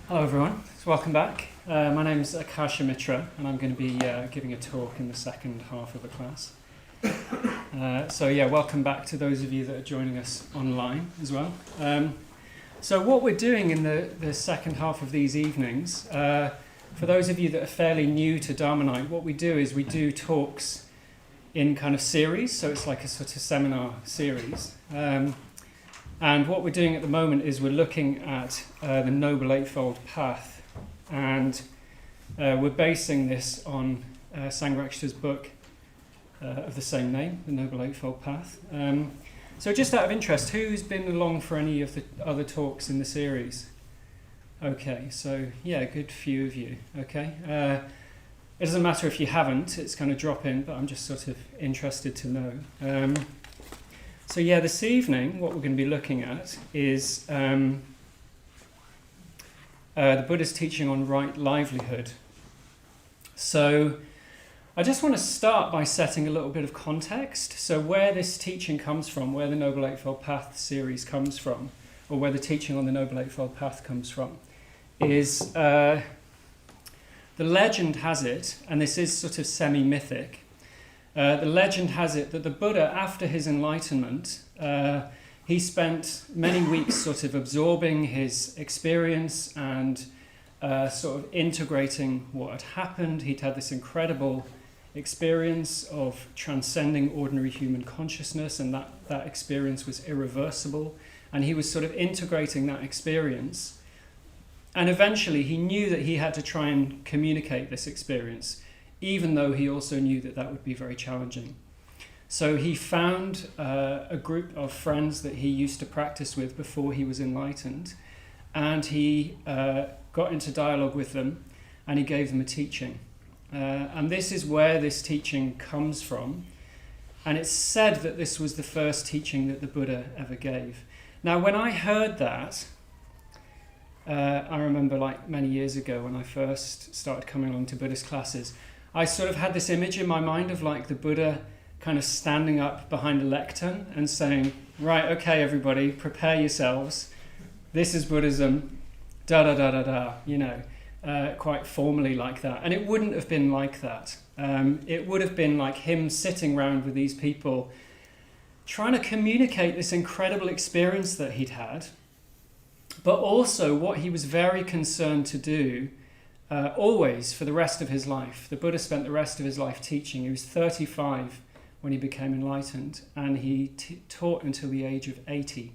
Hello everyone, so welcome back. My name is Akashamitra and I'm going to be giving a talk in the second half of the class. Welcome back to those of you that are joining us online as well. So what we're doing in the second half of these evenings, for those of you that are fairly new to Dharma Night, what we do is we do talks in kind of series, so it's like a sort of seminar series. And what we're doing at the moment is we're looking at the Noble Eightfold Path, and we're basing this on Sangharakshita's book of the same name, The Noble Eightfold Path. So just out of interest, who's been along for any of the other talks in the series? Okay, so yeah, a good few of you, okay. It doesn't matter if you haven't, it's kind of drop in, but I'm just sort of interested to know. So yeah, this evening, what we're going to be looking at is the Buddha's teaching on right livelihood. So I just want to start by setting a little bit of context. So where this teaching comes from, where the Noble Eightfold Path series comes from, or where the teaching on the Noble Eightfold Path comes from, is the legend has it, and this is sort of semi-mythic, the legend has it that the Buddha, after his enlightenment, he spent many weeks sort of absorbing his experience and sort of integrating what had happened. He'd had this incredible experience of transcending ordinary human consciousness, and that experience was irreversible. And he was sort of integrating that experience. And eventually he knew that he had to try and communicate this experience, even though he also knew that that would be very challenging. So he found a group of friends that he used to practice with before he was enlightened, and he got into dialogue with them, and he gave them a teaching. And this is where this teaching comes from, and it's said that this was the first teaching that the Buddha ever gave. Now, when I heard that, I remember like many years ago when I first started coming along to Buddhist classes, I sort of had this image in my mind of like the Buddha kind of standing up behind a lectern and saying, right, okay, everybody, prepare yourselves. This is Buddhism, quite formally like that. And it wouldn't have been like that. It would have been like him sitting around with these people, trying to communicate this incredible experience that he'd had, but also what he was very concerned to do always for the rest of his life. The Buddha spent the rest of his life teaching. He was 35 when he became enlightened, and he taught until the age of 80.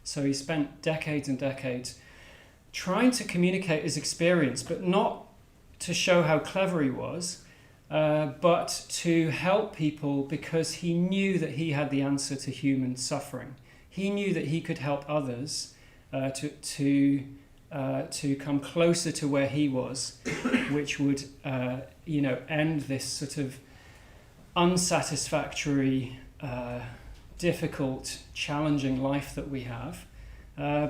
So he spent decades and decades trying to communicate his experience, but not to show how clever he was, but to help people, because he knew that he had the answer to human suffering. He knew that he could help others to come closer to where he was, which would, end this sort of unsatisfactory, difficult, challenging life that we have,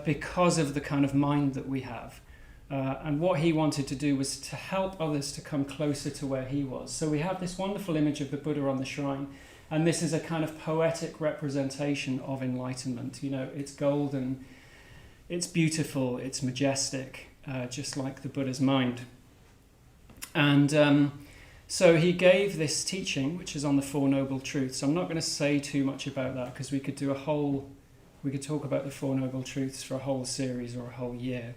because of the kind of mind that we have. And what he wanted to do was to help others to come closer to where he was. So we have this wonderful image of the Buddha on the shrine, and this is a kind of poetic representation of enlightenment. It's golden, it's beautiful, it's majestic, just like the Buddha's mind. And so he gave this teaching, which is on the Four Noble Truths. I'm not going to say too much about that, because we could talk about the Four Noble Truths for a whole series or a whole year.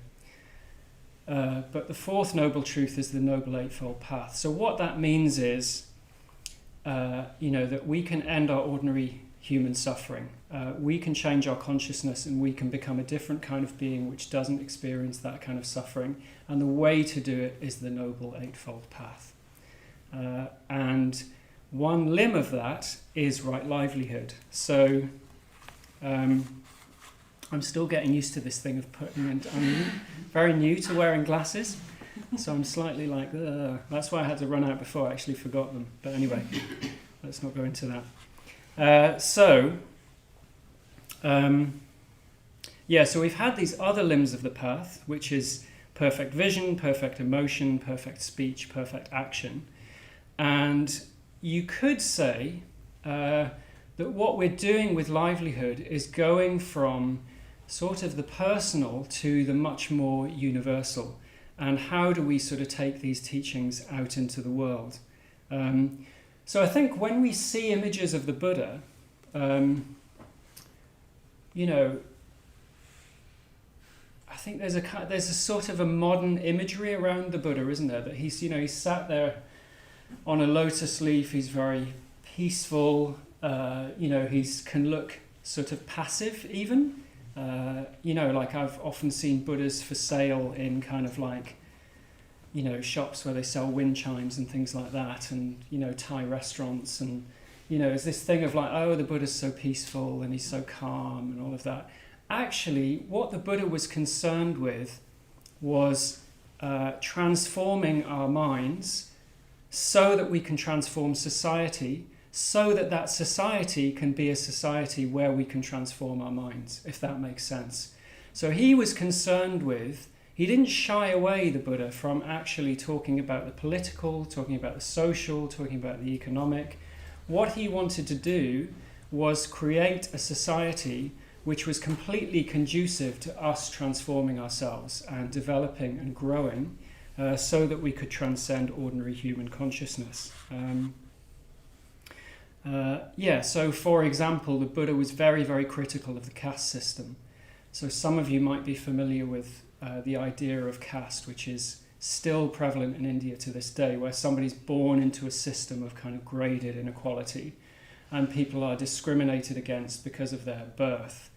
But the fourth Noble Truth is the Noble Eightfold Path. So what that means is, that we can end our ordinary human suffering. We can change our consciousness, and we can become a different kind of being which doesn't experience that kind of suffering. And the way to do it is the Noble Eightfold Path. And one limb of that is right livelihood. So I'm still getting used to this thing of I'm very new to wearing glasses, so I'm slightly like, ugh. That's why I had to run out before I actually forgot them. But anyway, let's not go into that. So we've had these other limbs of the path, which is perfect vision, perfect emotion, perfect speech, perfect action. And you could say that what we're doing with livelihood is going from sort of the personal to the much more universal. And how do we sort of take these teachings out into the world? So I think when we see images of the Buddha, you know, I think there's a sort of a modern imagery around the Buddha, isn't there? That he's, you know, he's sat there on a lotus leaf. He's very peaceful. You know, can look sort of passive even. You know, like I've often seen Buddhas for sale in kind of like, you know, shops where they sell wind chimes and things like that, and, you know, Thai restaurants, and, you know, there's this thing of like, oh, the Buddha's so peaceful and he's so calm and all of that. Actually, what the Buddha was concerned with was transforming our minds so that we can transform society, so that that society can be a society where we can transform our minds, if that makes sense. So he was concerned with, he didn't shy away, the Buddha, from actually talking about the political, talking about the social, talking about the economic. What he wanted to do was create a society which was completely conducive to us transforming ourselves and developing and growing so that we could transcend ordinary human consciousness. So for example, the Buddha was very, very critical of the caste system. So some of you might be familiar with the idea of caste, which is still prevalent in India to this day, where somebody's born into a system of kind of graded inequality and people are discriminated against because of their birth.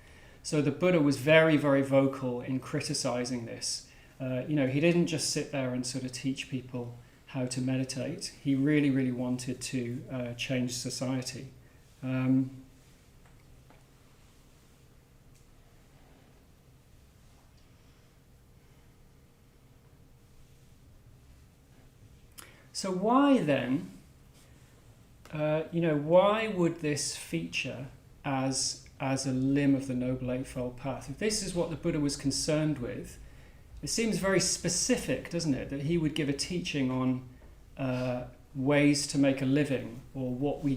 So the Buddha was very, very vocal in criticizing this. You know, he didn't just sit there and sort of teach people how to meditate. He really, really wanted to change society. So why then, you know, why would this feature as a limb of the Noble Eightfold Path? If this is what the Buddha was concerned with, it seems very specific, doesn't it? That he would give a teaching on ways to make a living, or what we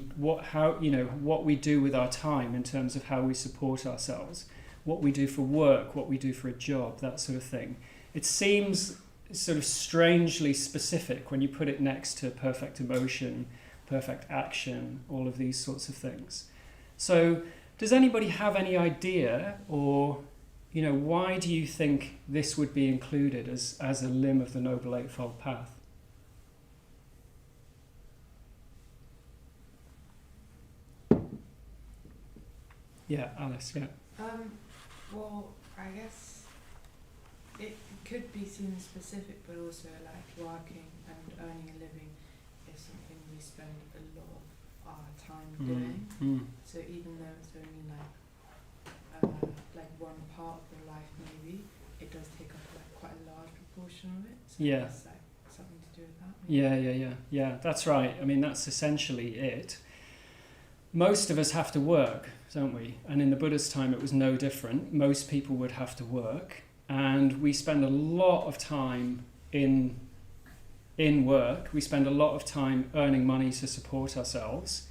do with our time in terms of how we support ourselves, what we do for work, what we do for a job, that sort of thing. It seems sort of strangely specific when you put it next to perfect emotion, perfect action, all of these sorts of things. So does anybody have any idea, or, you know, why do you think this would be included as a limb of the Noble Eightfold Path? Yeah, Alice, yeah. Well, I guess it could be seen specific, but also like working and earning a living is something we spend a lot of our time doing. So even though it's only like one part of your life, maybe it does take up like quite a large proportion of it. So Yeah. it's like something to do with that. Maybe. Yeah. That's right. I mean, that's essentially it. Most of us have to work, don't we? And in the Buddha's time, it was no different. Most people would have to work, and we spend a lot of time in work. We spend a lot of time earning money to support ourselves.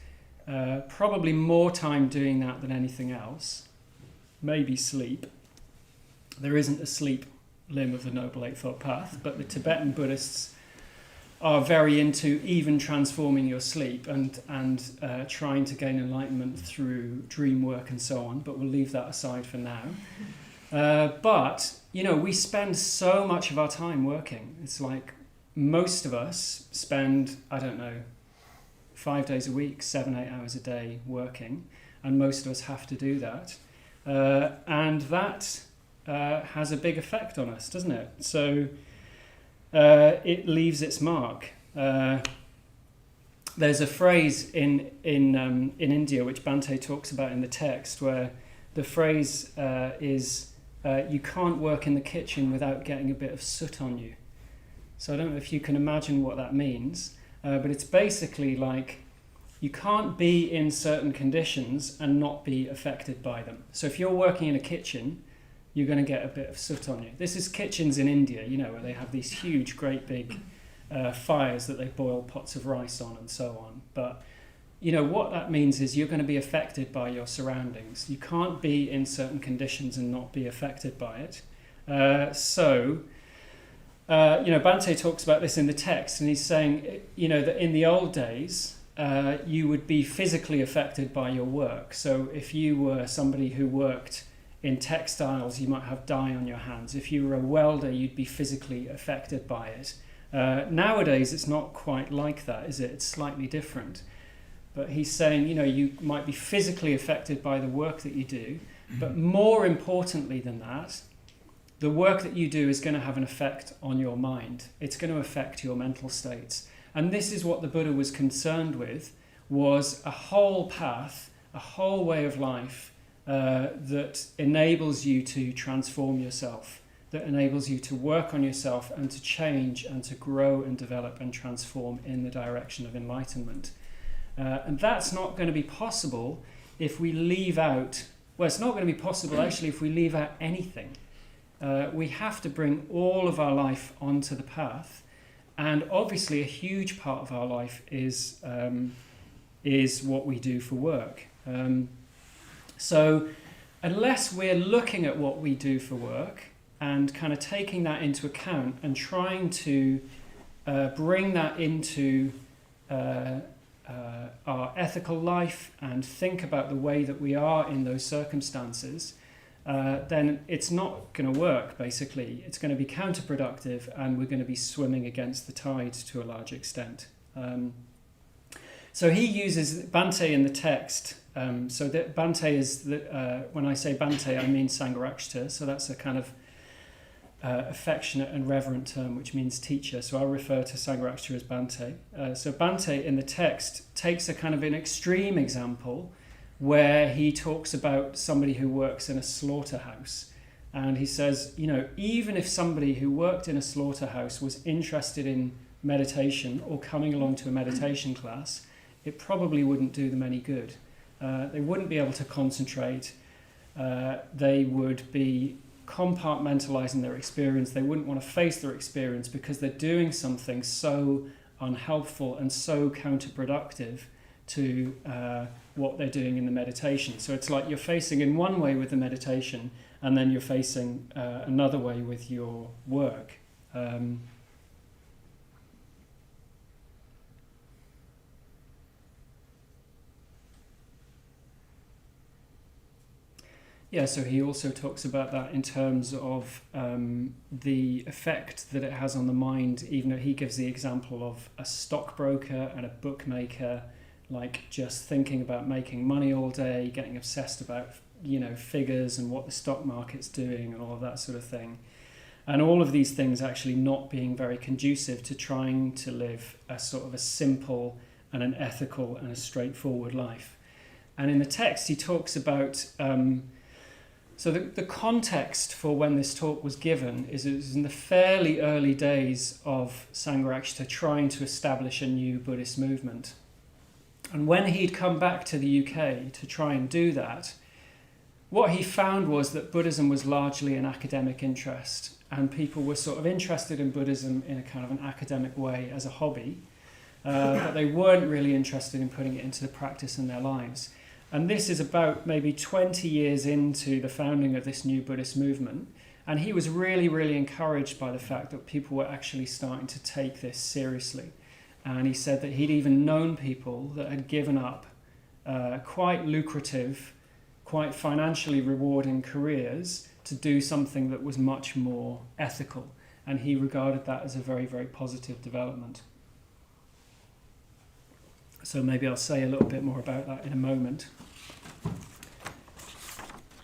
Probably more time doing that than anything else. Maybe sleep. There isn't a sleep limb of the Noble Eightfold Path, but the Tibetan Buddhists are very into even transforming your sleep and trying to gain enlightenment through dream work and so on, but we'll leave that aside for now. But, you know, we spend so much of our time working. It's like most of us spend, 5 days a week, 7-8 hours a day working, and most of us have to do that. And that has a big effect on us, doesn't it? So it leaves its mark. There's a phrase in India which Bhante talks about in the text, where the phrase is you can't work in the kitchen without getting a bit of soot on you. So I don't know if you can imagine what that means, but it's basically like you can't be in certain conditions and not be affected by them. So if you're working in a kitchen, you're going to get a bit of soot on you. This is kitchens in India, you know, where they have these huge, great big fires that they boil pots of rice on and so on. But what that means is you're going to be affected by your surroundings. You can't be in certain conditions and not be affected by it. Bhante talks about this in the text, and he's saying, that in the old days, you would be physically affected by your work. So if you were somebody who worked in textiles, you might have dye on your hands. If you were a welder, you'd be physically affected by it. Nowadays, it's not quite like that, is it? It's slightly different. But he's saying, you might be physically affected by the work that you do, but more importantly than that, the work that you do is going to have an effect on your mind. It's going to affect your mental states. And this is what the Buddha was concerned with, was a whole path, a whole way of life that enables you to transform yourself, that enables you to work on yourself and to change and to grow and develop and transform in the direction of enlightenment. And that's not going to be possible if we leave out, it's not going to be possible actually if we leave out anything. We have to bring all of our life onto the path, and obviously a huge part of our life is what we do for work. So unless we're looking at what we do for work and kind of taking that into account and trying to bring that into our ethical life and think about the way that we are in those circumstances, then it's not going to work, basically. It's going to be counterproductive, and we're going to be swimming against the tide to a large extent. So he uses Bhante in the text. So that Bhante is, when I say Bhante, I mean Sangharakshita. So that's a kind of affectionate and reverent term, which means teacher. So I'll refer to Sangharakshita as Bhante. So Bhante in the text takes a kind of an extreme example where he talks about somebody who works in a slaughterhouse. And he says, even if somebody who worked in a slaughterhouse was interested in meditation or coming along to a meditation class, it probably wouldn't do them any good. They wouldn't be able to concentrate. They would be compartmentalizing their experience. They wouldn't want to face their experience because they're doing something so unhelpful and so counterproductive to what they're doing in the meditation. So it's like you're facing in one way with the meditation, and then you're facing another way with your work. So he also talks about that in terms of the effect that it has on the mind. Even though he gives the example of a stockbroker and a bookmaker, like just thinking about making money all day, getting obsessed about figures and what the stock market's doing and all of that sort of thing. And all of these things actually not being very conducive to trying to live a sort of a simple and an ethical and a straightforward life. And in the text he talks about so the context for when this talk was given is it was in the fairly early days of Sangharakshita trying to establish a new Buddhist movement. And when he'd come back to the UK to try and do that, what he found was that Buddhism was largely an academic interest, and people were sort of interested in Buddhism in a kind of an academic way as a hobby, but they weren't really interested in putting it into the practice in their lives. And this is about maybe 20 years into the founding of this new Buddhist movement. And he was really, really encouraged by the fact that people were actually starting to take this seriously. And he said that he'd even known people that had given up quite lucrative, quite financially rewarding careers to do something that was much more ethical. And he regarded that as a very, very positive development. So maybe I'll say a little bit more about that in a moment.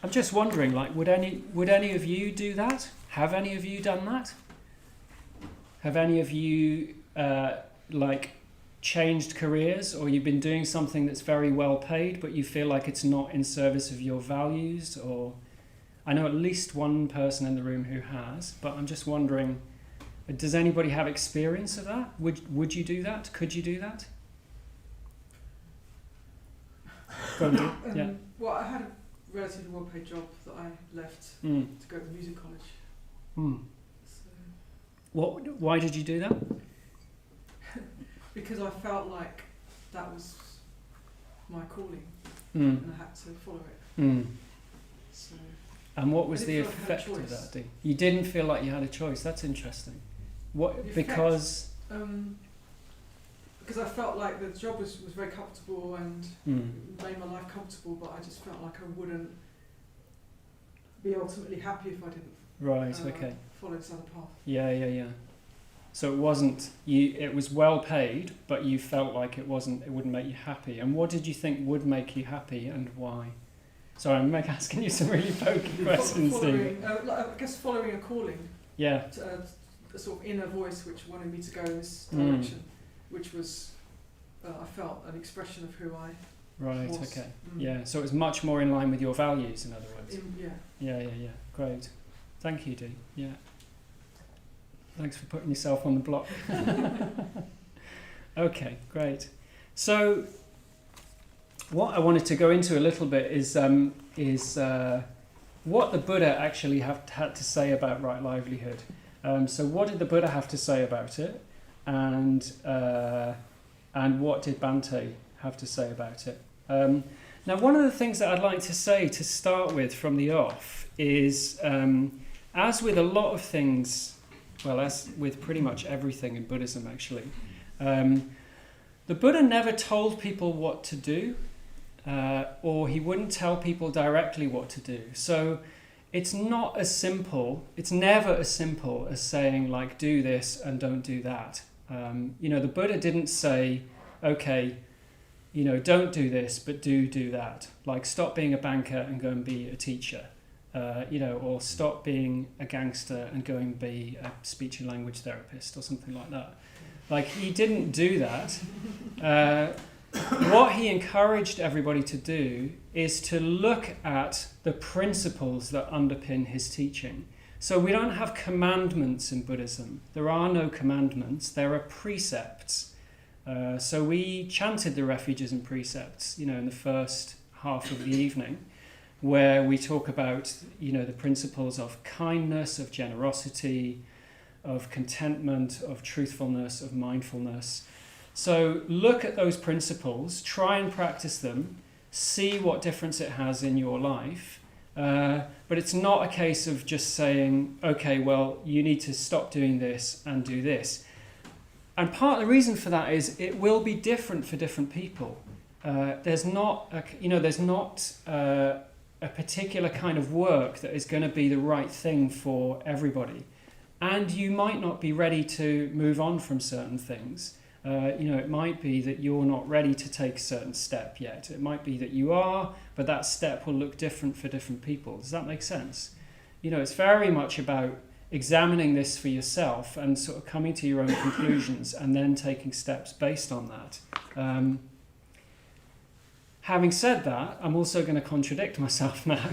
I'm just wondering, would any of you do that? Have any of you done that? Have any of you changed careers, or you've been doing something that's very well paid, but you feel like it's not in service of your values? Or I know at least one person in the room who has, but I'm just wondering, does anybody have experience of that? Would you do that? Could you do that? Go on, yeah. Well, I had a relatively well-paid job that I left to go to music college. So. Why did you do that? Because I felt like that was my calling, Mm. and I had to follow it. Mm. So, And what was I the didn't feel like I had a effect of choice. that, Dee? You didn't feel like you had a choice. That's interesting. What? The effect- Because. because I felt like the job was very comfortable and Mm. made my life comfortable, but I just felt like I wouldn't be ultimately happy if I didn't Right. Okay. follow this other path. Yeah. So it wasn't you. It was well paid, but you felt like it wasn't. It wouldn't make you happy. And what did you think would make you happy, and why? Sorry, I'm asking you some really pokey questions, Steve. I guess following a calling, Yeah. to, a sort of inner voice which wanted me to go in this Mm. direction, which was, I felt, an expression of who I Right. was. Okay. Mm. Yeah. So it was much more in line with your values, in other words. Yeah. Yeah. Great. Thank you, Dee. Yeah. Thanks for putting yourself on the block. Okay, great. So, what I wanted to go into a little bit is what the Buddha actually had to say about right livelihood. So, what did the Buddha have to say about it, and what did Bhante have to say about it? Now, one of the things that I'd like to say to start with from the off is, as with a lot of things, well, as with pretty much everything in Buddhism, actually, the Buddha never told people what to do, or he wouldn't tell people directly what to do. So it's not as simple, it's never as simple as saying, like, do this and don't do that. The Buddha didn't say, okay, don't do this, but do that. Like, stop being a banker and go and be a teacher. Or stop being a gangster and go and be a speech and language therapist or something like that. Like, he didn't do that. What he encouraged everybody to do is to look at the principles that underpin his teaching. So we don't have commandments in Buddhism. There are no commandments. There are precepts. So we chanted the refuges and precepts, in the first half of the evening, where we talk about, the principles of kindness, of generosity, of contentment, of truthfulness, of mindfulness. So look at those principles, try and practice them, see what difference it has in your life. But it's not a case of just saying, okay, well, you need to stop doing this and do this. And part of the reason for that is it will be different for different people. There's not a particular kind of work that is going to be the right thing for everybody. And you might not be ready to move on from certain things. It might be that you're not ready to take a certain step yet. It might be that you are, but that step will look different for different people. Does that make sense? It's very much about examining this for yourself and sort of coming to your own conclusions and then taking steps based on that. Having said that, I'm also going to contradict myself now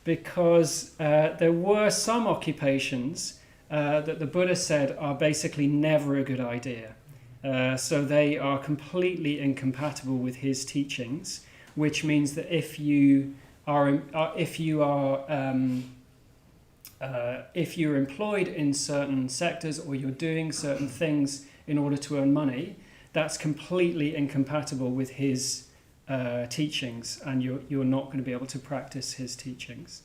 because there were some occupations that the Buddha said are basically never a good idea. So they are completely incompatible with his teachings, which means that if you're employed in certain sectors or you're doing certain things in order to earn money, that's completely incompatible with his teachings, and you're not going to be able to practice his teachings.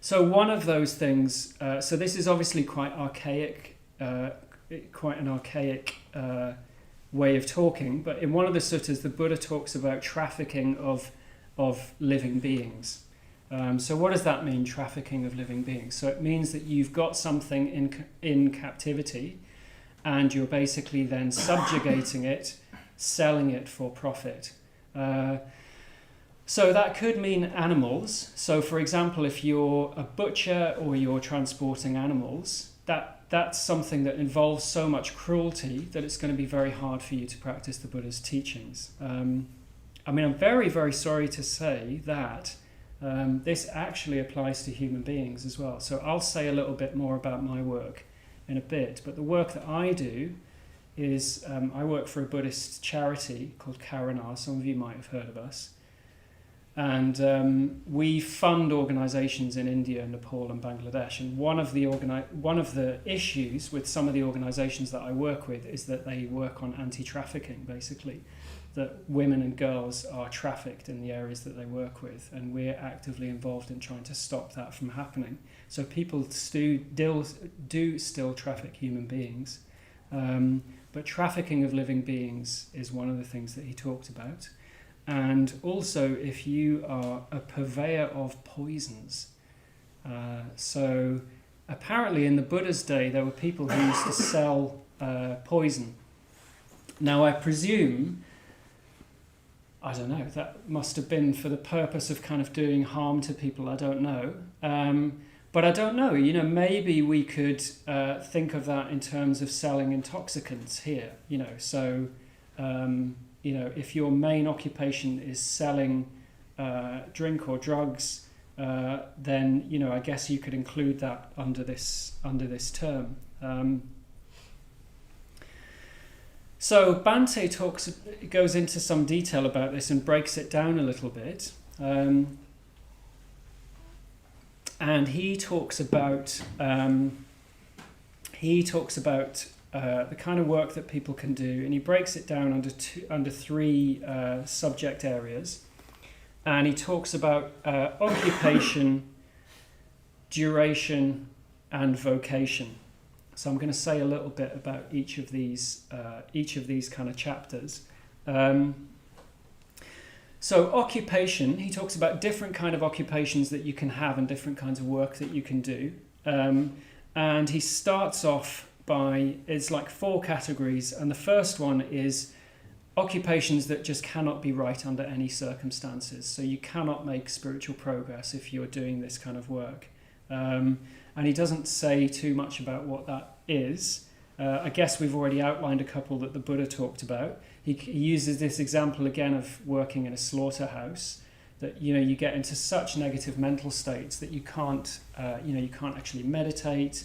So one of those things, so this is obviously quite an archaic way of talking, but in one of the suttas the Buddha talks about trafficking of living beings. So what does that mean, trafficking of living beings? So it means that you've got something in captivity and you're basically then subjugating it, selling it for profit. So that could mean animals. So for example, if you're a butcher or you're transporting animals, that's something that involves so much cruelty that it's going to be very hard for you to practice the Buddha's teachings. I'm very, very sorry to say that this actually applies to human beings as well. So I'll say a little bit more about my work in a bit, but the work that I do is I work for a Buddhist charity called Karana. Some of you might have heard of us. And we fund organisations in India, Nepal and Bangladesh. And one of the issues with some of the organisations that I work with is that they work on anti-trafficking, basically. That women and girls are trafficked in the areas that they work with. And we're actively involved in trying to stop that from happening. So people do still traffic human beings. But trafficking of living beings is one of the things that he talked about. And also if you are a purveyor of poisons. So apparently in the Buddha's day there were people who used to sell poison. Now I presume, I don't know, that must have been for the purpose of kind of doing harm to people, I don't know. But I don't know, maybe we could think of that in terms of selling intoxicants here, so... if your main occupation is selling drink or drugs, then I guess you could include that under this term. So Bhante goes into some detail about this and breaks it down a little bit, and he talks about the kind of work that people can do, and he breaks it down under three subject areas. And he talks about occupation, duration, and vocation. So I'm going to say a little bit about each of these kind of chapters. So occupation, he talks about different kind of occupations that you can have and different kinds of work that you can do. And he starts off it's like 4 categories, and the first one is occupations that just cannot be right under any circumstances. So you cannot make spiritual progress if you're doing this kind of work. And he doesn't say too much about what that is. I guess we've already outlined a couple that the Buddha talked about. He uses this example again of working in a slaughterhouse, that you get into such negative mental states that you can't actually meditate.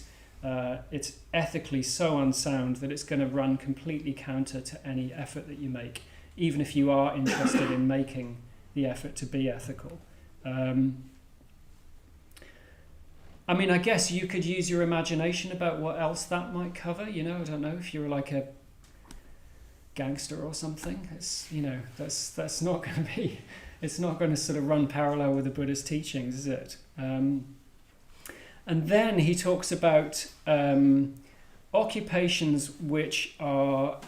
It's ethically so unsound that it's going to run completely counter to any effort that you make, even if you are interested in making the effort to be ethical. I guess you could use your imagination about what else that might cover. I don't know, if you're like a gangster or something. It's that's not going to be. It's not going to sort of run parallel with the Buddha's teachings, is it? And then he talks about occupations which are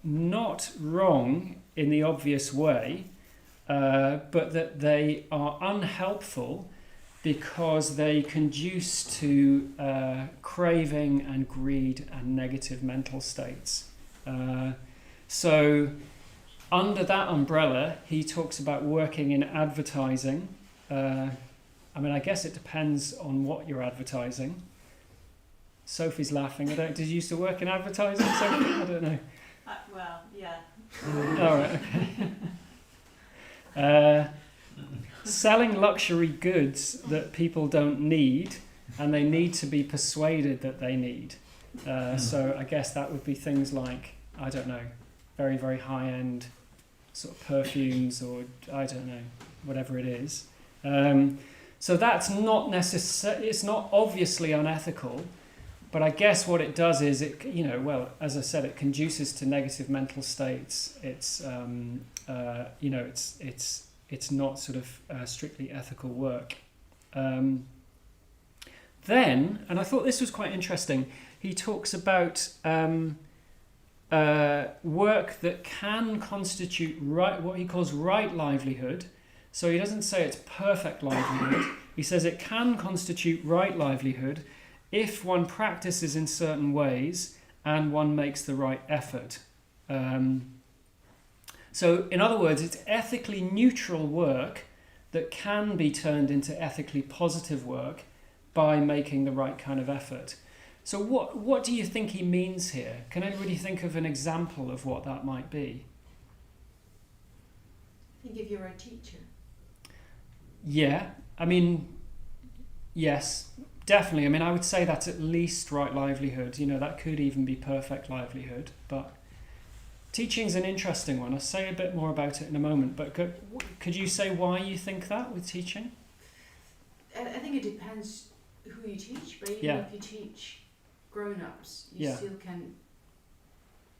not wrong in the obvious way, but that they are unhelpful because they conduce to craving and greed and negative mental states. So under that umbrella, he talks about working in advertising. I guess it depends on what you're advertising. Sophie's laughing. Did you used to work in advertising, Sophie? I don't know. Well, yeah. All right, okay. Selling luxury goods that people don't need, and they need to be persuaded that they need. So I guess that would be things like, I don't know, very, very high-end sort of perfumes, or I don't know, whatever it is. So that's not necessarily, it's not obviously unethical, but I guess what it does is it, as I said, it conduces to negative mental states. It's, it's not sort of strictly ethical work. Then, and I thought this was quite interesting, he talks about work that can constitute what he calls right livelihood. So he doesn't say it's perfect livelihood. He says it can constitute right livelihood if one practices in certain ways and one makes the right effort. So in other words, it's ethically neutral work that can be turned into ethically positive work by making the right kind of effort. So what do you think he means here? Can anybody think of an example of what that might be? I think if you're a teacher. Yeah, yes, definitely. I would say that's at least right livelihood. That could even be perfect livelihood. But Teaching's an interesting one. I'll say a bit more about it in a moment, but could you say why you think that with teaching? I think it depends who you teach, but even if you teach grown-ups, you still can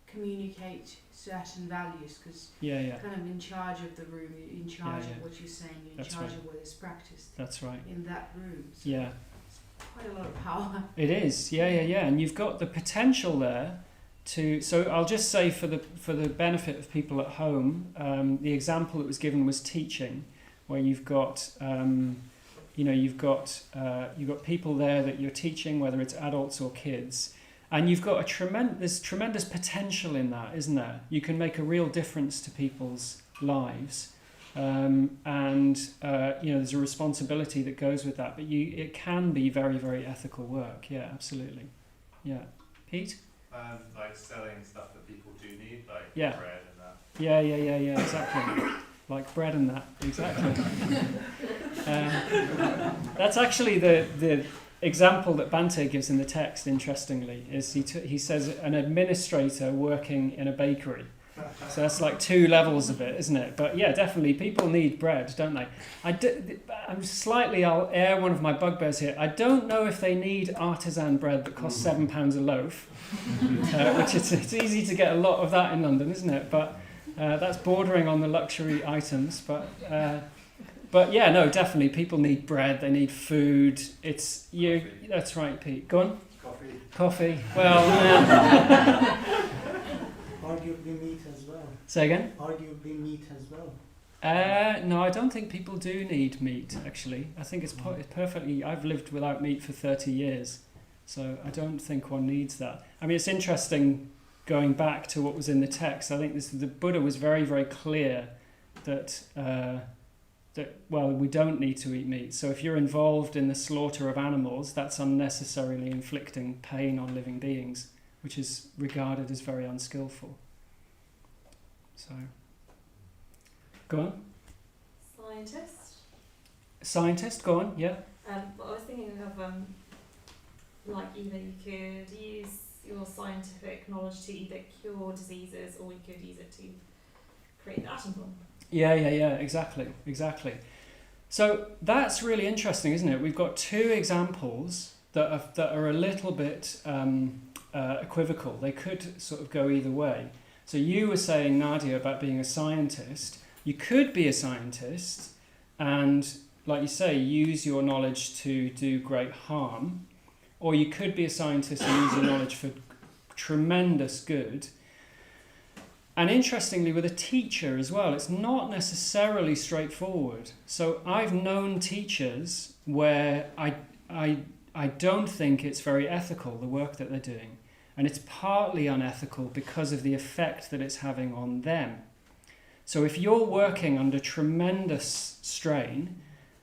communicate certain values, because you're kind of in charge of the room, you're in charge of what you're saying, you're in charge of what is practiced. That's right. In that room. So it's quite a lot of power. It is, and you've got the potential there to. So I'll just say for the benefit of people at home, the example that was given was teaching, where you've got. You've got people there that you're teaching, whether it's adults or kids, and you've got there's tremendous potential in that, isn't there? You can make a real difference to people's lives, and there's a responsibility that goes with that. But it can be very, very ethical work. Yeah, absolutely. Yeah, Pete. Like selling stuff that people do need, like bread and that. Yeah, exactly. Like bread and that, exactly. That's actually the example that Bhante gives in the text, interestingly, is he says an administrator working in a bakery. So that's like 2 levels of it, isn't it? But yeah, definitely, people need bread, don't they? I'll air one of my bugbears here. I don't know if they need artisan bread that costs £7 a loaf, which it's easy to get a lot of that in London, isn't it? But that's bordering on the luxury items, but yeah, no, definitely people need bread. They need food. It's you. That's right, Pete. Go on. Coffee. Well, arguably meat as well. Say again. Arguably meat as well. No, I don't think people do need meat. Actually, I think it's perfectly. I've lived without meat for 30 years, so I don't think one needs that. I mean, it's interesting. Going back to what was in the text, I think the Buddha was very, very clear that we don't need to eat meat. So if you're involved in the slaughter of animals, that's unnecessarily inflicting pain on living beings, which is regarded as very unskillful. So, go on. Scientist, go on, yeah. I was thinking of like either you could use your scientific knowledge to either cure diseases, or you could use it to create the atom bomb. Yeah, exactly. So that's really interesting, isn't it? We've got 2 examples that are a little bit equivocal. They could sort of go either way. So you were saying, Nadia, about being a scientist. You could be a scientist and, like you say, use your knowledge to do great harm. Or you could be a scientist and use your knowledge for tremendous good. And interestingly, with a teacher as well, it's not necessarily straightforward. So I've known teachers where I don't think it's very ethical, the work that they're doing. And it's partly unethical because of the effect that it's having on them. So if you're working under tremendous strain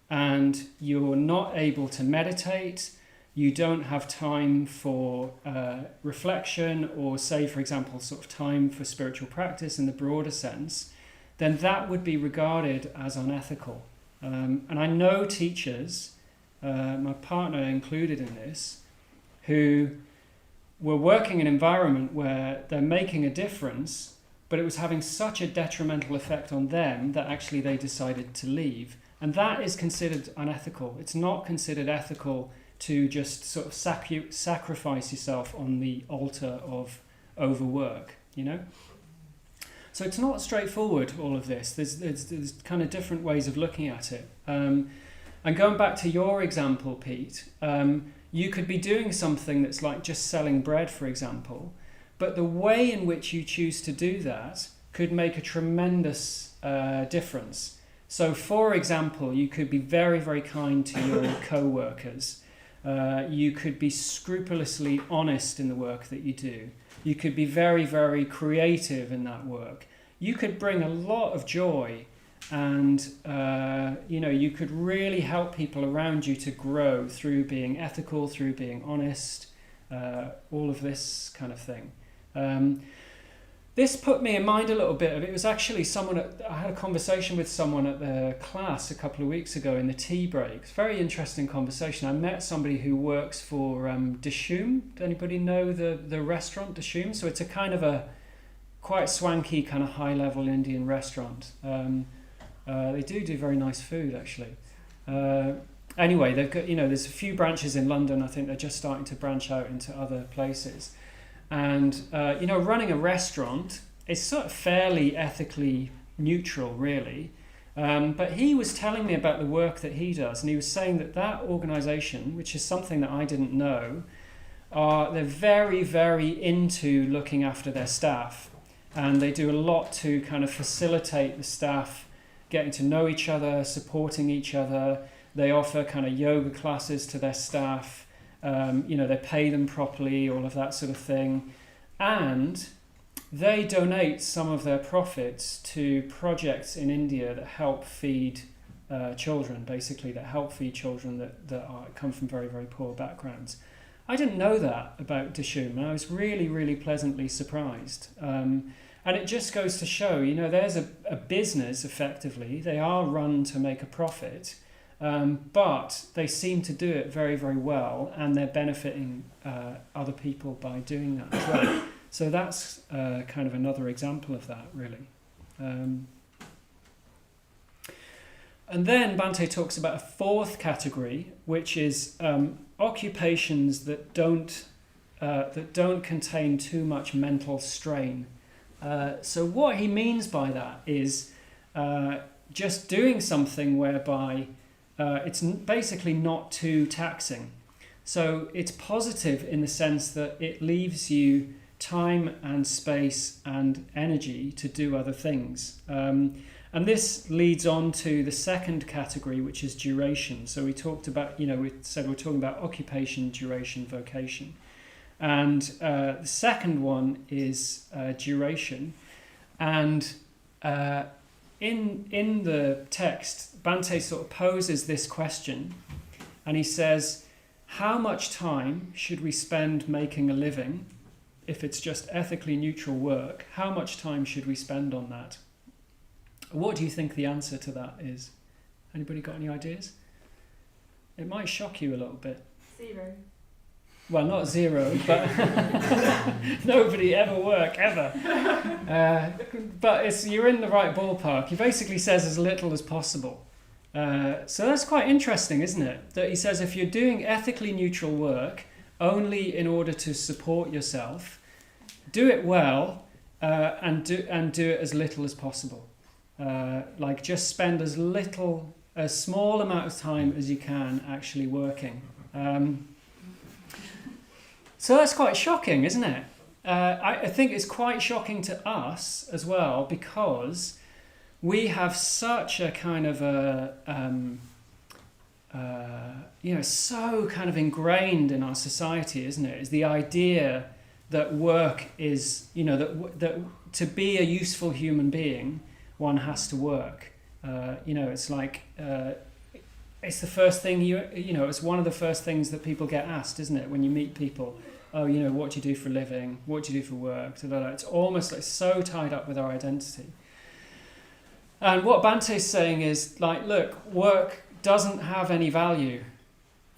and you're not able to meditate, you don't have time for reflection or, say, for example, sort of time for spiritual practice in the broader sense, then that would be regarded as unethical. And I know teachers, my partner included in this, who were working in an environment where they're making a difference, but it was having such a detrimental effect on them that actually they decided to leave. And that is considered unethical. It's not considered ethical to just sort of sacrifice yourself on the altar of overwork, you know? So it's not straightforward, all of this. There's kind of different ways of looking at it. And going back to your example, Pete, you could be doing something that's like just selling bread, for example, but the way in which you choose to do that could make a tremendous difference. So, for example, you could be very, very kind to your co-workers. You could be scrupulously honest in the work that you do. You could be very, very creative in that work. You could bring a lot of joy, and you could really help people around you to grow through being ethical, through being honest, all of this kind of thing. This put me in mind a little bit of, it was actually I had a conversation with someone at the class a couple of weeks ago in the tea break. It's a very interesting conversation. I met somebody who works for Dishoom. Does anybody know the restaurant Dishoom? So it's a kind of quite swanky, kind of high-level Indian restaurant. They do very nice food, actually. Anyway, they've got, there's a few branches in London. I think they're just starting to branch out into other places. And, running a restaurant is sort of fairly ethically neutral, really. But he was telling me about the work that he does, and he was saying that organisation, which is something that I didn't know, they're very, very into looking after their staff. And they do a lot to kind of facilitate the staff getting to know each other, supporting each other. They offer kind of yoga classes to their staff. They pay them properly, all of that sort of thing. And they donate some of their profits to projects in India that help feed children, basically, that help feed children that come from very, very poor backgrounds. I didn't know that about Dishum, and I was really, really pleasantly surprised. And it just goes to show, there's a business, effectively. They are run to make a profit, but they seem to do it very, very well, and they're benefiting other people by doing that as well. So that's kind of another example of that, really. And then Bhante talks about a fourth category, which is occupations that don't contain too much mental strain. So what he means by that is just doing something whereby it's basically not too taxing. So it's positive in the sense that it leaves you time and space and energy to do other things. And this leads on to the second category, which is duration. So we talked about, we said we're talking about occupation, duration, vocation. And the second one is duration. And in the text, Bhante sort of poses this question, and he says, how much time should we spend making a living? If it's just ethically neutral work, how much time should we spend on that? What do you think the answer to that is? Anybody got any ideas? It might shock you a little bit. 0. Well, not 0, but nobody ever work, ever. But you're in the right ballpark. He basically says as little as possible. So that's quite interesting, isn't it? That he says if you're doing ethically neutral work only in order to support yourself, do it well and do it as little as possible. Just spend a small amount of time as you can actually working. So that's quite shocking, isn't it? I think it's quite shocking to us as well, because we have such a kind of so kind of ingrained in our society, isn't it? Is the idea that work is, that to be a useful human being, one has to work. It's like it's the first thing it's one of the first things that people get asked, isn't it? When you meet people, what do you do for a living? What do you do for work? It's almost like so tied up with our identity. And what Bhante is saying is, look, work doesn't have any value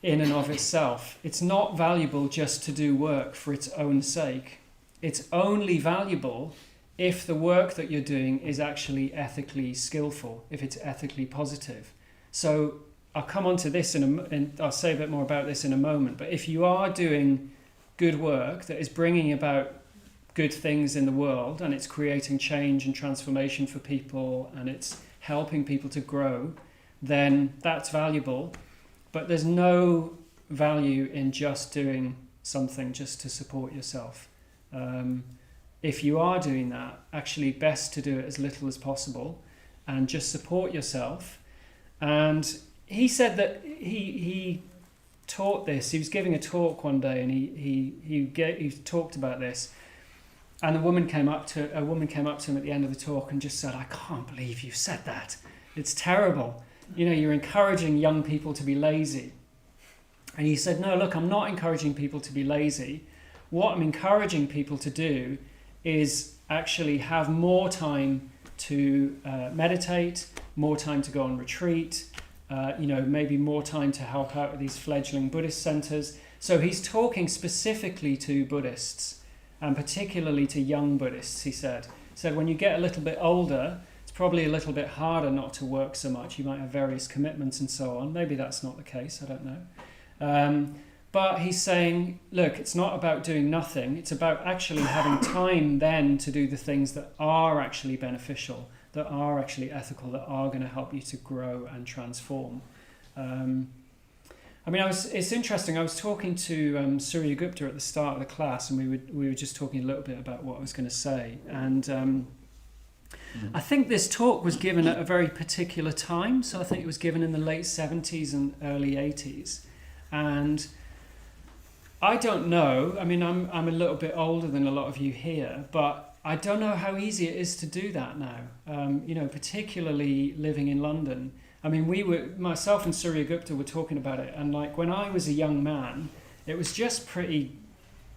in and of itself. It's not valuable just to do work for its own sake. It's only valuable if the work that you're doing is actually ethically skillful, if it's ethically positive. So I'll come on to this and I'll say a bit more about this in a moment. But if you are doing good work that is bringing about good things in the world, and it's creating change and transformation for people, and it's helping people to grow, then that's valuable. But there's no value in just doing something just to support yourself. If you are doing that, actually best to do it as little as possible and just support yourself. And he said that he taught this. He was giving a talk one day, and he talked about this. And a woman came up to him at the end of the talk and just said, "I can't believe you said that. It's terrible. You're encouraging young people to be lazy." And he said, "No, look, I'm not encouraging people to be lazy. What I'm encouraging people to do is actually have more time to meditate, more time to go on retreat, maybe more time to help out with these fledgling Buddhist centers." So he's talking specifically to Buddhists, and particularly to young Buddhists, he said. said when you get a little bit older, it's probably a little bit harder not to work so much. You might have various commitments and so on. Maybe that's not the case, I don't know. But he's saying, look, it's not about doing nothing. It's about actually having time then to do the things that are actually beneficial, that are actually ethical, that are going to help you to grow and transform. I mean, it's interesting. I was talking to Surya Gupta at the start of the class, and we were just talking a little bit about what I was going to say. And I think this talk was given at a very particular time. So I think it was given in the late 70s and early 80s. And I don't know. I mean, I'm a little bit older than a lot of you here, but I don't know how easy it is to do that now. Particularly living in London. I mean, myself and Surya Gupta were talking about it, and like when I was a young man, it was just pretty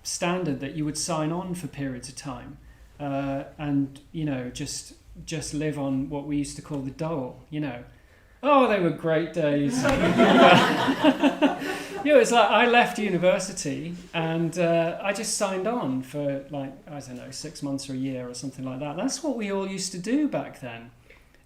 standard that you would sign on for periods of time, and just live on what we used to call the dole. Oh, they were great days. It's like I left university and I just signed on for 6 months or a year or something like that. That's what we all used to do back then.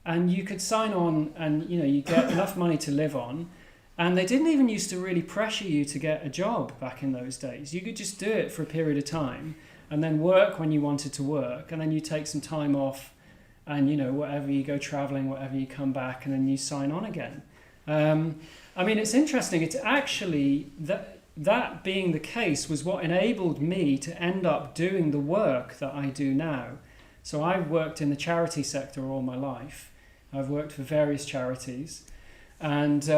And you could sign on and, you get enough money to live on. And they didn't even used to really pressure you to get a job back in those days. You could just do it for a period of time and then work when you wanted to work. And then you take some time off and, whatever, you go traveling, whatever, you come back and then you sign on again. I mean, it's interesting. It's actually that being the case was what enabled me to end up doing the work that I do now. So I've worked in the charity sector all my life. I've worked for various charities, and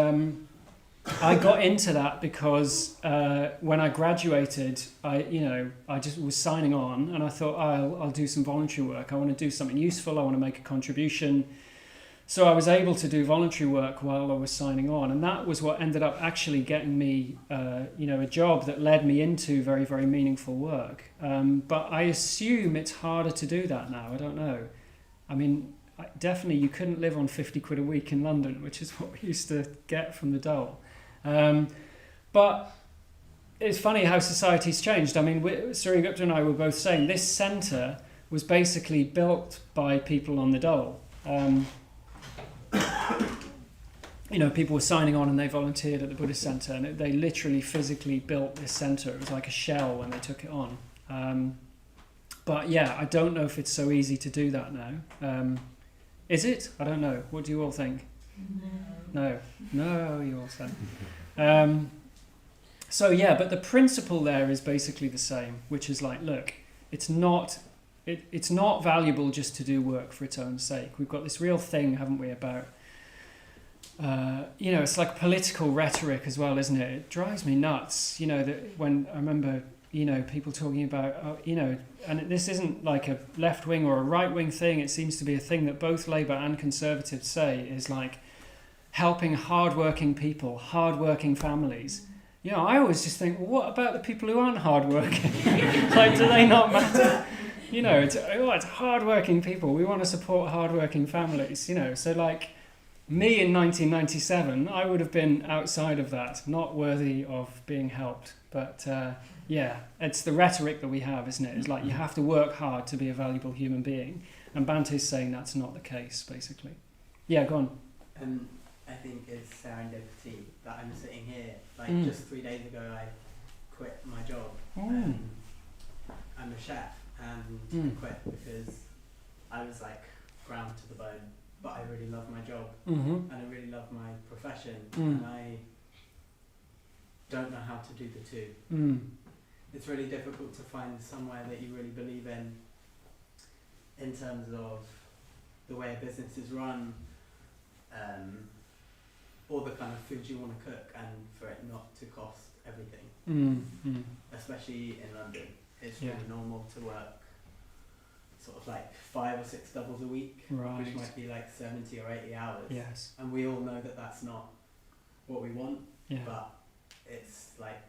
I got into that because when I graduated, I just was signing on, and I thought, I'll do some voluntary work. I want to do something useful. I want to make a contribution. So I was able to do voluntary work while I was signing on, and that was what ended up actually getting me, a job that led me into very, very meaningful work. But I assume it's harder to do that now. I don't know. I mean, definitely you couldn't live on 50 quid a week in London, which is what we used to get from the dole. But it's funny how society's changed. I mean, Surya Gupta and I were both saying this centre was basically built by people on the dole. People were signing on and they volunteered at the Buddhist centre, and they literally physically built this centre. It was like a shell when they took it on. But yeah, I don't know if it's so easy to do that now. Is it? I don't know. What do you all think? No, you all say. So yeah, but the principle there is basically the same, which is like, look, it's not valuable just to do work for its own sake. We've got this real thing, haven't we, about it's like political rhetoric as well, isn't it? It drives me nuts. That when I remember, people talking about, and this isn't like a left wing or a right wing thing. It seems to be a thing that both Labour and Conservatives say is like helping hardworking people, hardworking families. I always just think, well, what about the people who aren't hardworking? Like, do they not matter? It's hardworking people. We want to support hardworking families. So like. Me in 1997, I would have been outside of that, not worthy of being helped. But it's the rhetoric that we have, isn't it? It's like you have to work hard to be a valuable human being. And Bhante's saying that's not the case, basically. Yeah, go on. I think it's serendipity that I'm sitting here. Just 3 days ago, I quit my job. I'm a chef, and I quit because I was like ground to the bone. But I really love my job, and I really love my profession, and I don't know how to do the two. It's really difficult to find somewhere that you really believe in terms of the way a business is run, or the kind of food you want to cook, and for it not to cost everything. Especially in London, it's really normal to work sort of like 5 or 6 doubles a week, right, which might be like 70 or 80 hours. Yes. And we all know that that's not what we want, but it's like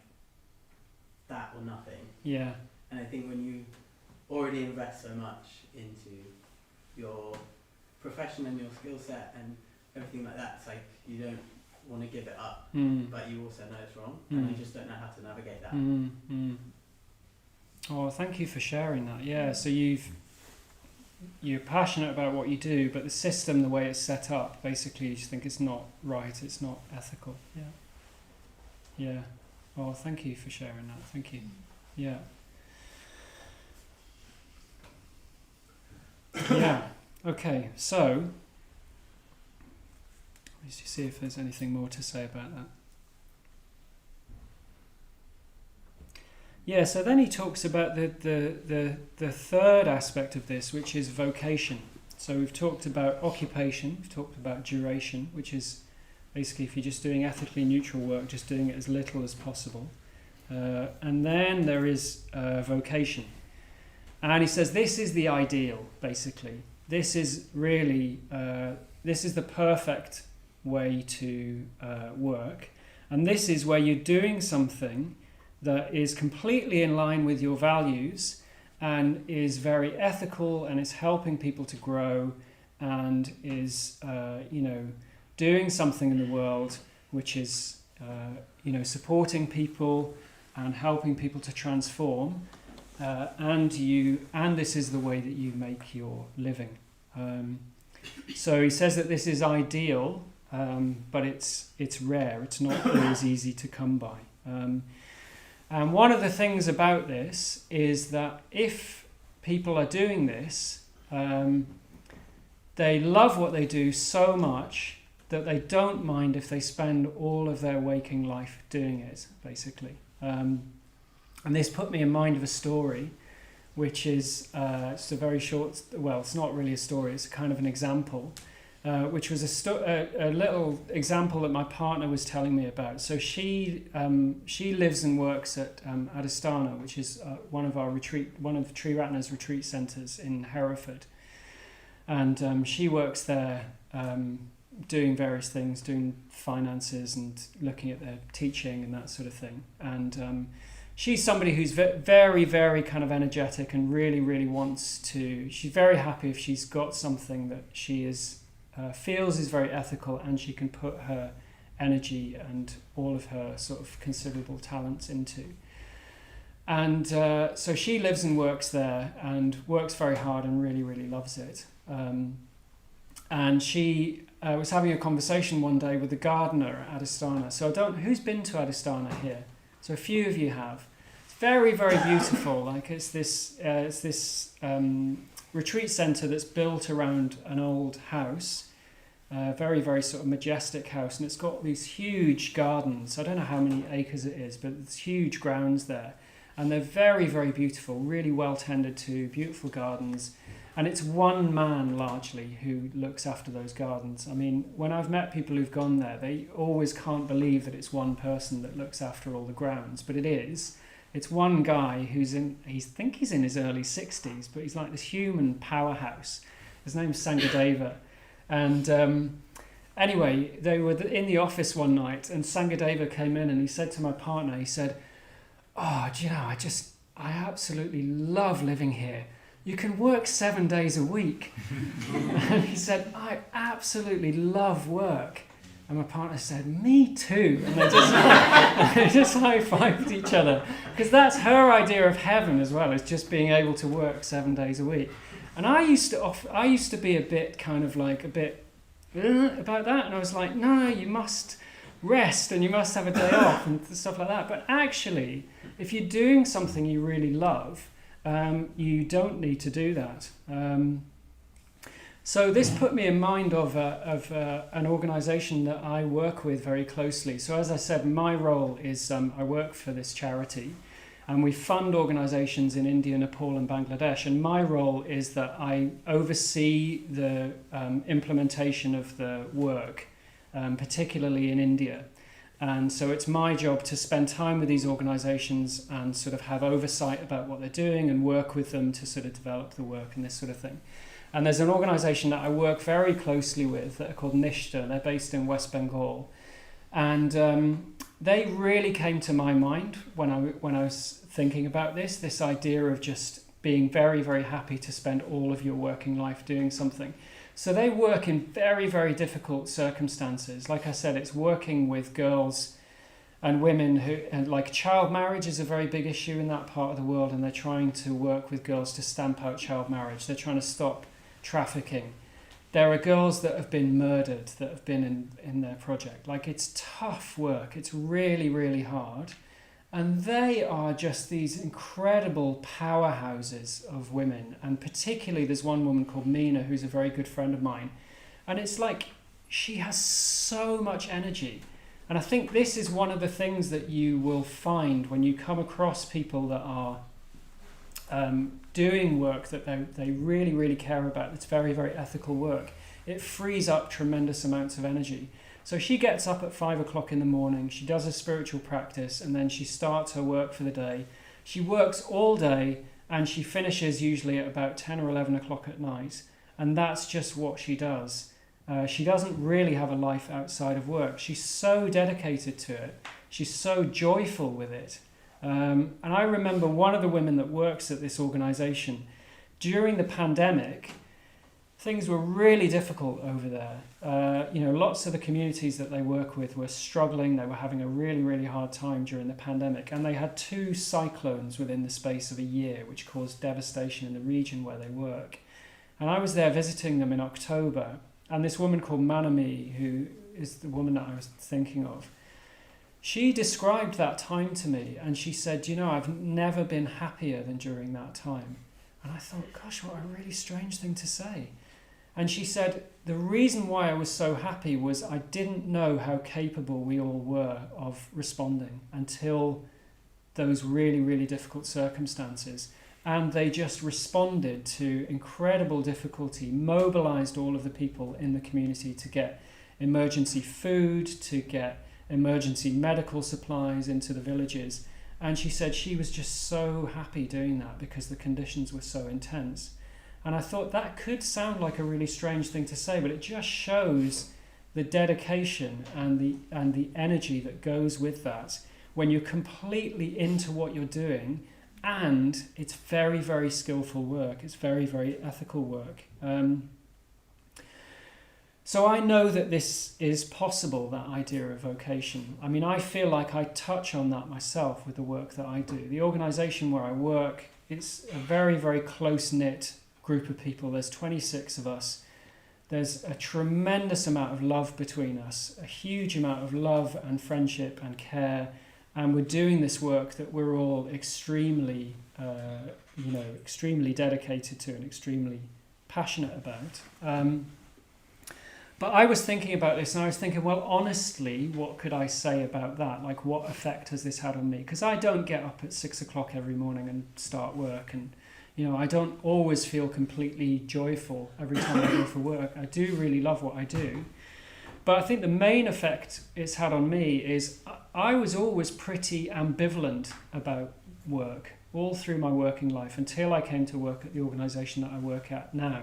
that or nothing. Yeah. And I think when you already invest so much into your profession and your skill set and everything like that, it's like you don't want to give it up, but you also know it's wrong, and I just don't know how to navigate that. Oh, thank you for sharing that. Yeah, so you're passionate about what you do, but the system, the way it's set up, basically you just think it's not right, it's not ethical. Yeah. Oh, thank you for sharing that. Thank you. Yeah. Yeah. Okay. So, let's just see if there's anything more to say about that. Yeah, so then he talks about the third aspect of this, which is vocation. So we've talked about occupation, we've talked about duration, which is basically if you're just doing ethically neutral work, just doing it as little as possible. And then there is vocation. And he says this is the ideal, basically. This is really, this is the perfect way to work. And this is where you're doing something that is completely in line with your values and is very ethical and is helping people to grow and is, doing something in the world which is, supporting people and helping people to transform. And this is the way that you make your living. So he says that this is ideal, but it's rare. It's not always easy to come by. And one of the things about this is that if people are doing this, they love what they do so much that they don't mind if they spend all of their waking life doing it, basically. And this put me in mind of a story, which is it's a very short, well, it's not really a story, it's kind of an example, which was a little example that my partner was telling me about. So she lives and works at Adhisthana, which is one of Triratna's retreat centres in Hereford. And she works there doing various things, doing finances and looking at their teaching and that sort of thing. And she's somebody who's very, very kind of energetic and really, really wants to... She's very happy if she's got something that she feels is very ethical and she can put her energy and all of her sort of considerable talents into. And so she lives and works there and works very hard and really, really loves it. And she was having a conversation one day with the gardener at Adhisthana. So who's been to Adhisthana here? So a few of you have. It's very, very beautiful. Like it's this retreat centre that's built around an old house. Very, very sort of majestic house, and it's got these huge gardens. I don't know how many acres it is, but it's huge grounds there. And they're very, very beautiful, really well tended to, beautiful gardens. And it's one man largely who looks after those gardens. I mean, when I've met people who've gone there, they always can't believe that it's one person that looks after all the grounds, but it is. It's one guy I think he's in his early 60s, but he's like this human powerhouse. His name's Sanghadeva. And anyway, they were in the office one night and Sanghadeva came in and he said to my partner, he said, "Oh, do you know, I absolutely love living here. You can work 7 days a week." And he said, "I absolutely love work." And my partner said, "Me too." And they just high-fived each other. Because that's her idea of heaven as well, is just being able to work 7 days a week. And I used to be a bit kind of like about that. And I was like, no, you must rest and you must have a day off and stuff like that. But actually, if you're doing something you really love, you don't need to do that. So this put me in mind of an organisation that I work with very closely. So as I said, my role is I work for this charity and we fund organisations in India, Nepal and Bangladesh. And my role is that I oversee the implementation of the work, particularly in India. And so it's my job to spend time with these organisations and sort of have oversight about what they're doing and work with them to sort of develop the work and this sort of thing. And there's an organisation that I work very closely with that are called Nishta. They're based in West Bengal. And they really came to my mind when I was thinking about this idea of just being very, very happy to spend all of your working life doing something. So they work in very, very difficult circumstances. Like I said, it's working with girls and women who, and like child marriage is a very big issue in that part of the world, and they're trying to work with girls to stamp out child marriage. They're trying to stop trafficking. There are girls that have been murdered that have been in their project. Like, it's tough work. It's really, really hard. And they are just these incredible powerhouses of women. And particularly there's one woman called Mina, who's a very good friend of mine. And it's like she has so much energy. And I think this is one of the things that you will find when you come across people that are doing work that they really, really care about. It's very, very ethical work. It frees up tremendous amounts of energy. So she gets up at 5 o'clock in the morning, she does a spiritual practice, and then she starts her work for the day. She works all day, and she finishes usually at about 10 or 11 o'clock at night. And that's just what she does. She doesn't really have a life outside of work. She's so dedicated to it. She's so joyful with it. And I remember one of the women that works at this organisation, during the pandemic, things were really difficult over there. Lots of the communities that they work with were struggling. They were having a really, really hard time during the pandemic. And they had 2 cyclones within the space of a year, which caused devastation in the region where they work. And I was there visiting them in October. And this woman called Manami, who is the woman that I was thinking of, she described that time to me, and she said, I've never been happier than during that time. And I thought, gosh, what a really strange thing to say. And she said, the reason why I was so happy was I didn't know how capable we all were of responding until those really, really difficult circumstances. And they just responded to incredible difficulty, mobilized all of the people in the community to get emergency food, to get emergency medical supplies into the villages. And she said she was just so happy doing that because the conditions were so intense. And I thought that could sound like a really strange thing to say, but it just shows the dedication and the energy that goes with that when you're completely into what you're doing. And it's very, very skillful work. It's very, very ethical work. So I know that this is possible, that idea of vocation. I mean, I feel like I touch on that myself with the work that I do. The organisation where I work, it's a very, very close-knit group of people. There's 26 of us. There's a tremendous amount of love between us, a huge amount of love and friendship and care. And we're doing this work that we're all extremely dedicated to and extremely passionate about. But I was thinking about this, and I was thinking, well, honestly, what could I say about that? Like, what effect has this had on me? Because I don't get up at 6 o'clock every morning and start work, and I don't always feel completely joyful every time I go for work. I do really love what I do. But I think the main effect it's had on me is I was always pretty ambivalent about work all through my working life until I came to work at the organisation that I work at now.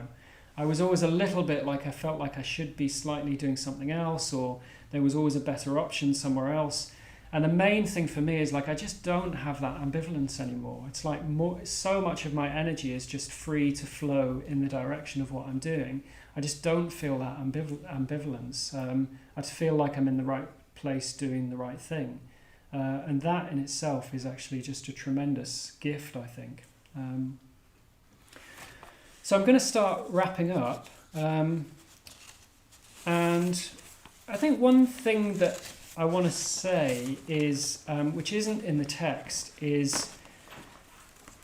I was always a little bit like I felt like I should be slightly doing something else, or there was always a better option somewhere else. And the main thing for me is like I just don't have that ambivalence anymore. It's like so much of my energy is just free to flow in the direction of what I'm doing. I just don't feel that ambivalence. I just feel like I'm in the right place doing the right thing. And that in itself is actually just a tremendous gift, I think. So I'm going to start wrapping up. And I think one thing that I want to say is, which isn't in the text, is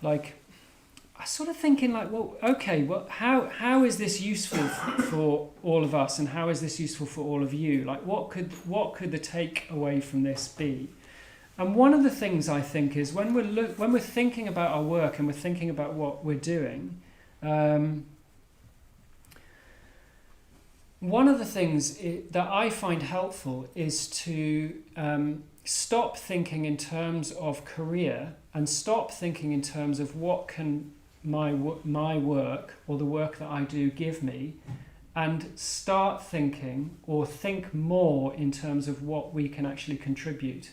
like, I sort of thinking like, well, okay, well, how is this useful for all of us, and how is this useful for all of you? Like, what could the takeaway from this be? And one of the things I think is when we're thinking about our work and we're thinking about what we're doing, one of the things that I find helpful is to stop thinking in terms of career and stop thinking in terms of what can my work or the work that I do give me, and start thinking or think more in terms of what we can actually contribute.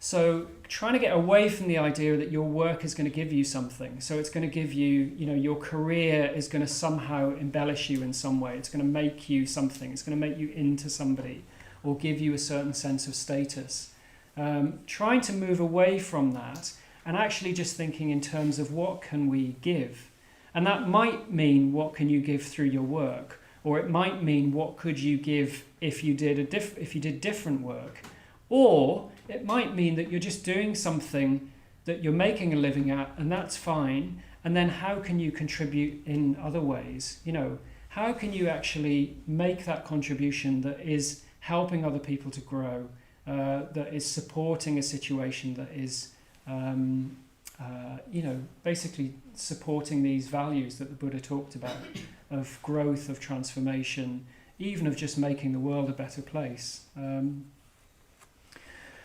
So trying to get away from the idea that your work is going to give you something. So it's going to give you, your career is going to somehow embellish you in some way. It's going to make you something. It's going to make you into somebody or give you a certain sense of status. trying to move away from that and actually just thinking in terms of what can we give. And that might mean what can you give through your work, or it might mean what could you give if you did different work, or it might mean that you're just doing something that you're making a living at, and that's fine. And then how can you contribute in other ways? You know, how can you actually make that contribution that is helping other people to grow, that is supporting a situation that is, basically supporting these values that the Buddha talked about, of growth, of transformation, even of just making the world a better place.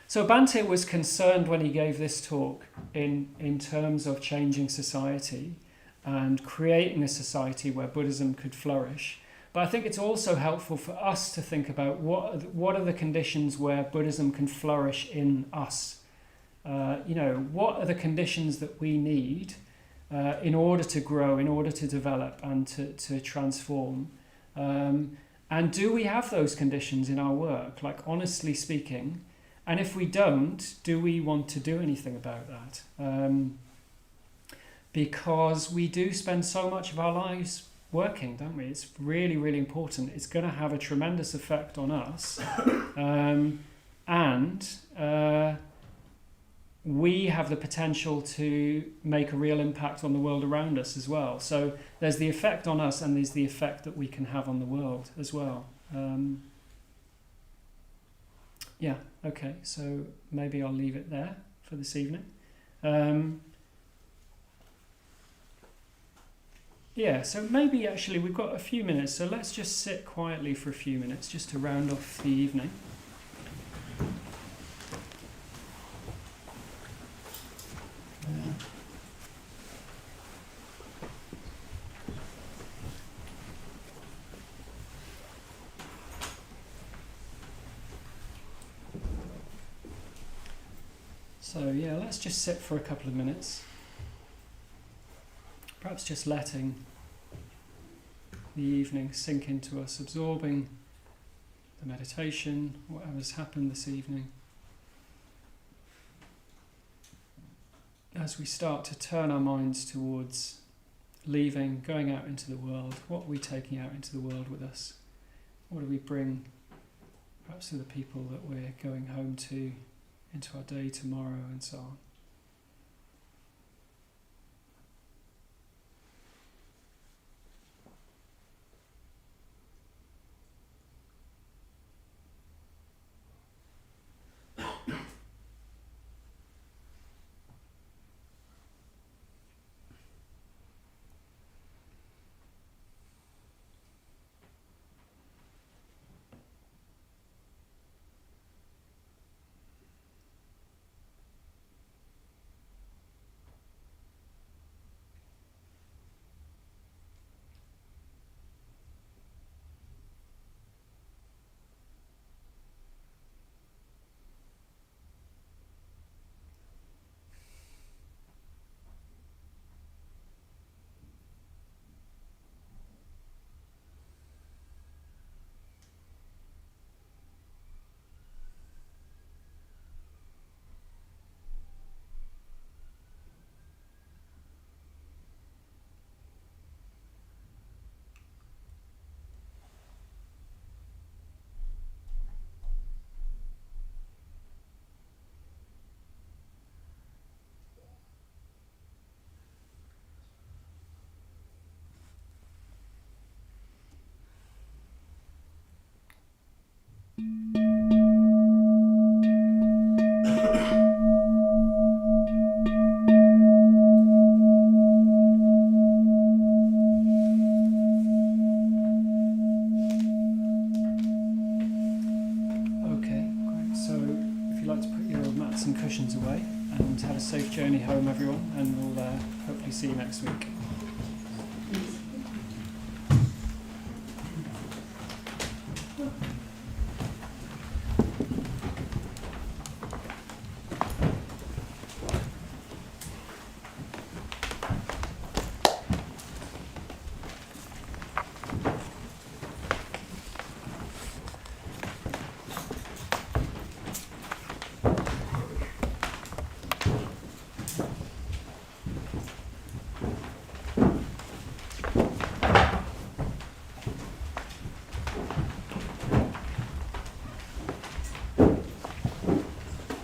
So Bhante was concerned when he gave this talk in terms of changing society and creating a society where Buddhism could flourish. But I think it's also helpful for us to think about what are the conditions where Buddhism can flourish in us. What are the conditions that we need in order to grow, in order to develop and to transform? And do we have those conditions in our work, like honestly speaking? And if we don't, do we want to do anything about that? Because we do spend so much of our lives working, don't we? It's really, really important. It's going to have a tremendous effect on us. We have the potential to make a real impact on the world around us as well. So there's the effect on us, and there's the effect that we can have on the world as well. Okay, so maybe I'll leave it there for this evening. So maybe actually we've got a few minutes, so let's just sit quietly for a few minutes just to round off the evening. Let's just sit for a couple of minutes. Perhaps just letting the evening sink into us, absorbing the meditation, whatever's happened this evening. As we start to turn our minds towards leaving, going out into the world, what are we taking out into the world with us? What do we bring, perhaps to the people that we're going home to, into our day tomorrow, and so on. Away and have a safe journey home, everyone, and we'll hopefully see you next week.